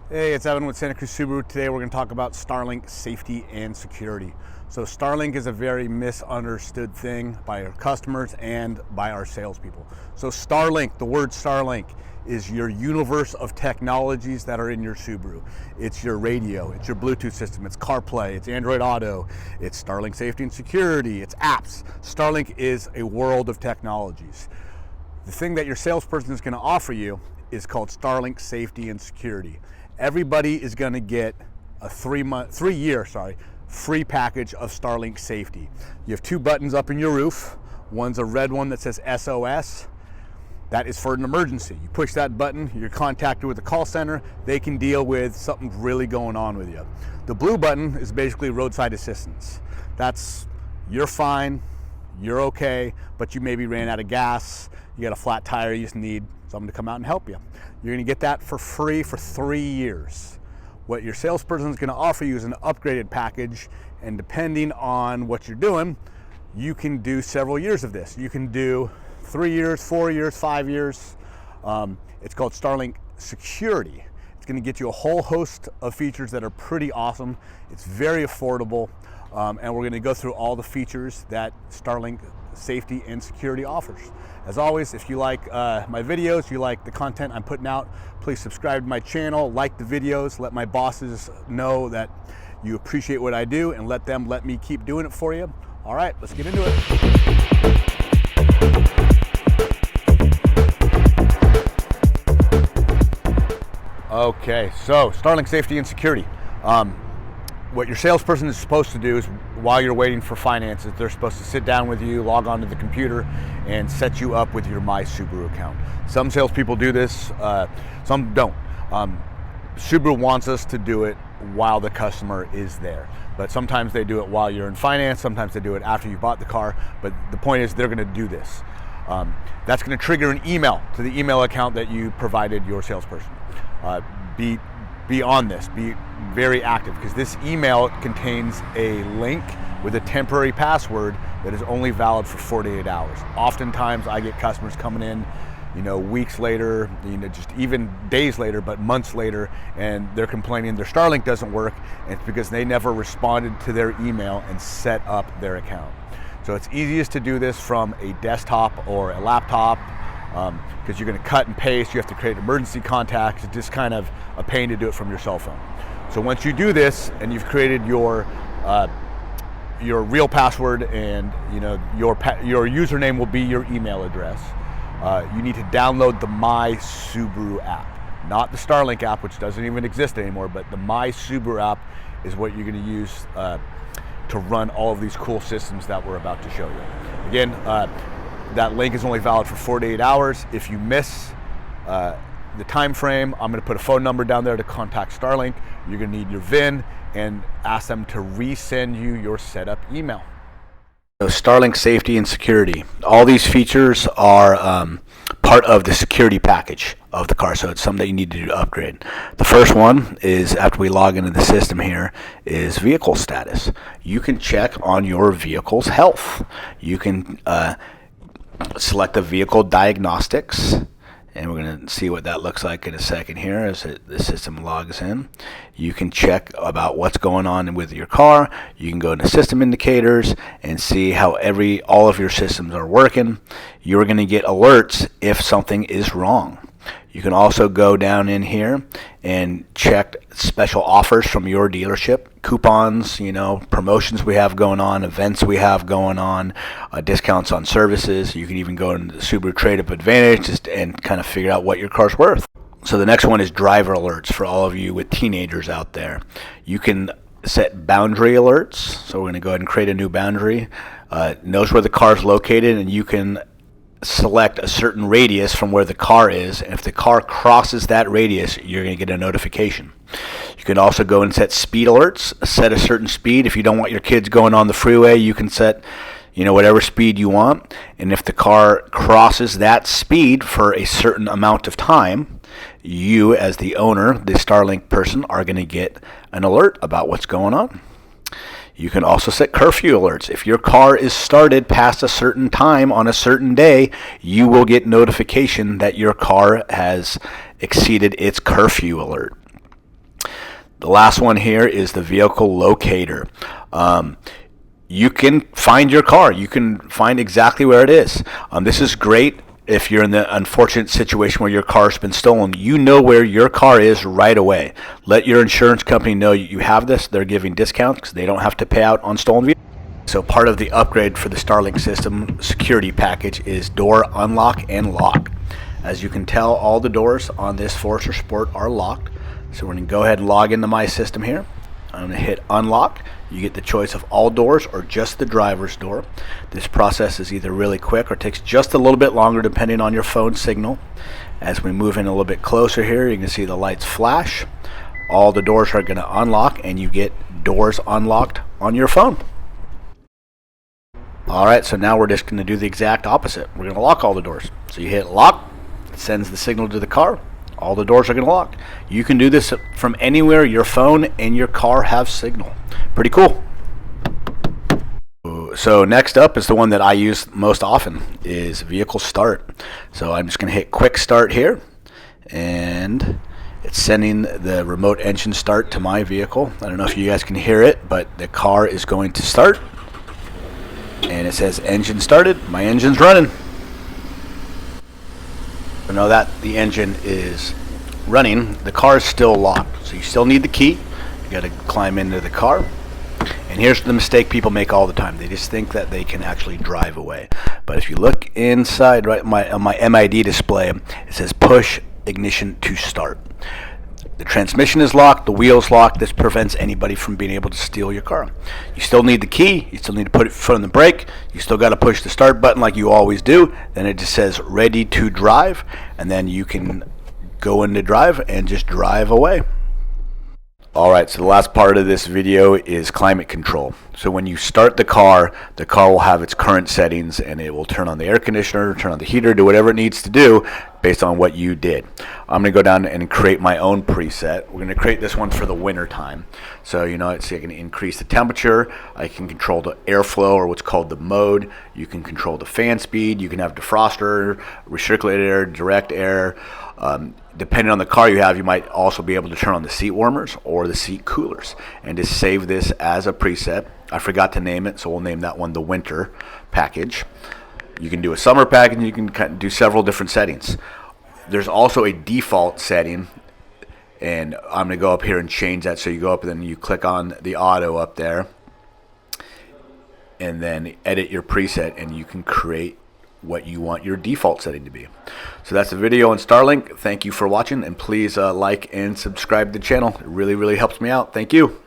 Hey, it's Evan with Santa Cruz Subaru. Today we're going to talk about Starlink safety and security. So Starlink is a very misunderstood thing by our customers and by our salespeople. So Starlink, the word Starlink, is your universe of technologies that are in your Subaru. It's your radio, it's your Bluetooth system, it's CarPlay, it's Android Auto, it's Starlink safety and security, it's apps. Starlink is a world of technologies. The thing that your salesperson is going to offer you is called Starlink safety and security. Everybody is going to get a 3-year free package of Starlink safety. You have 2 buttons up in your roof. One's a red one that says SOS. That is for an emergency. You push that button, you're contacted with the call center. They can deal with something really going on with you. The blue button is basically roadside assistance. That's you're fine, you're okay, but you maybe ran out of gas, you got a flat tire, you just need someone to come out and help you. You're going to get that for free for 3 years. What your salesperson is going to offer you is an upgraded package, and depending on what you're doing, you can do several years of this. You can do 3 years, 4 years, 5 years. It's called Starlink Security. It's going to get you a whole host of features that are pretty awesome. It's very affordable, and we're going to go through all the features that Starlink safety and security offers. As always, if you like my videos, you like the content I'm putting out, please subscribe to my channel, like the videos, let my bosses know that you appreciate what I do, and let me keep doing it for you. All right, let's get into it. Okay, so Starlink safety and security. What your salesperson is supposed to do is, while you're waiting for finances, they're supposed to sit down with you, log onto the computer, and set you up with your My Subaru account. Some salespeople do this, some don't. Subaru wants us to do it while the customer is there. But sometimes they do it while you're in finance, sometimes they do it after you bought the car, but the point is they're gonna do this. That's gonna trigger an email to the email account that you provided your salesperson. Be on this, be very active, because this email contains a link with a temporary password that is only valid for 48 hours. Oftentimes I get customers coming in, weeks later, just even days later, but months later, and they're complaining their Starlink doesn't work, and it's because they never responded to their email and set up their account. So it's easiest to do this from a desktop or a laptop, because you're going to cut and paste, you have to create emergency contacts. It's just kind of a pain to do it from your cell phone. So once you do this and you've created your real password, and your username will be your email address, you need to download the My Subaru app. Not the Starlink app, which doesn't even exist anymore, but the My Subaru app is what you're going to use to run all of these cool systems that we're about to show you. Again, that link is only valid for 48 hours. If you miss the time frame, I'm going to put a phone number down there to contact Starlink. You're going to need your VIN and ask them to resend you your setup email. So Starlink safety and security. All these features are part of the security package of the car, so it's something that you need to do to upgrade. The first one is, after we log into the system here, is vehicle status. You can check on your vehicle's health. You can select the vehicle diagnostics, and we're going to see what that looks like in a second here as the system logs in. You can check about what's going on with your car. You can go into system indicators and see how all of your systems are working. You're going to get alerts if something is wrong. You can also go down in here and check special offers from your dealership, coupons, promotions we have going on, events we have going on, discounts on services. You can even go into the Subaru Trade-Up Advantage and kind of figure out what your car's worth. So the next one is driver alerts for all of you with teenagers out there. You can set boundary alerts. So we're going to go ahead and create a new boundary. Knows where the car is located, and you can select a certain radius from where the car is, and if the car crosses that radius, you're going to get a notification. You can also go and set speed alerts, set a certain speed. If you don't want your kids going on the freeway, you can set whatever speed you want, and if the car crosses that speed for a certain amount of time, you as the owner, the Starlink person, are going to get an alert about what's going on. You can also set curfew alerts. If your car is started past a certain time on a certain day, you will get notification that your car has exceeded its curfew alert. The last one here is the vehicle locator. You can find your car. You can find exactly where it is. This is great if you're in the unfortunate situation where your car's been stolen. You know where your car is right away. Let your insurance company know you have this. They're giving discounts because they don't have to pay out on stolen vehicles. So part of the upgrade for the Starlink system security package is door unlock and lock. As you can tell, all the doors on this Forester Sport are locked. So we're going to go ahead and log into my system here. I'm going to hit unlock. You get the choice of all doors or just the driver's door. This process is either really quick or takes just a little bit longer depending on your phone signal. As we move in a little bit closer here, you can see the lights flash. All the doors are going to unlock and you get doors unlocked on your phone. Alright, so now we're just going to do the exact opposite. We're going to lock all the doors. So you hit lock, it sends the signal to the car. All the doors are going to lock. You can do this from anywhere your phone and your car have signal. Pretty cool. So next up is the one that I use most often, is vehicle start. So I'm just going to hit quick start here, and it's sending the remote engine start to my vehicle. I don't know if you guys can hear it, but the car is going to start, and it says engine started. My engine's running. So now that the engine is running, the car is still locked. So you still need the key. You got to climb into the car. And here's the mistake people make all the time. They just think that they can actually drive away. But if you look inside, right, on my MID display, it says push ignition to start. The transmission is locked, the wheel's locked. This prevents anybody from being able to steal your car. You still need the key. You still need to put it foot on the brake. You still got to push the start button like you always do. Then it just says ready to drive, and then you can go into drive and just drive away. Alright, so the last part of this video is climate control. So when you start the car will have its current settings, and it will turn on the air conditioner, turn on the heater, do whatever it needs to do based on what you did. I'm going to go down and create my own preset. We're going to create this one for the winter time. So I can increase the temperature, I can control the airflow, or what's called the mode. You can control the fan speed, you can have defroster, recirculated air, direct air. Depending on the car you have, you might also be able to turn on the seat warmers or the seat coolers, and just save this as a preset. I forgot to name it, so we'll name that one the winter package. You can do a summer package, you can do several different settings. There's also a default setting, and I'm going to go up here and change that. So you go up and then you click on the auto up there, and then edit your preset, and you can create what you want your default setting to be. So that's the video on Starlink. Thank you for watching, and please like and subscribe to the channel. It really helps me out. Thank you.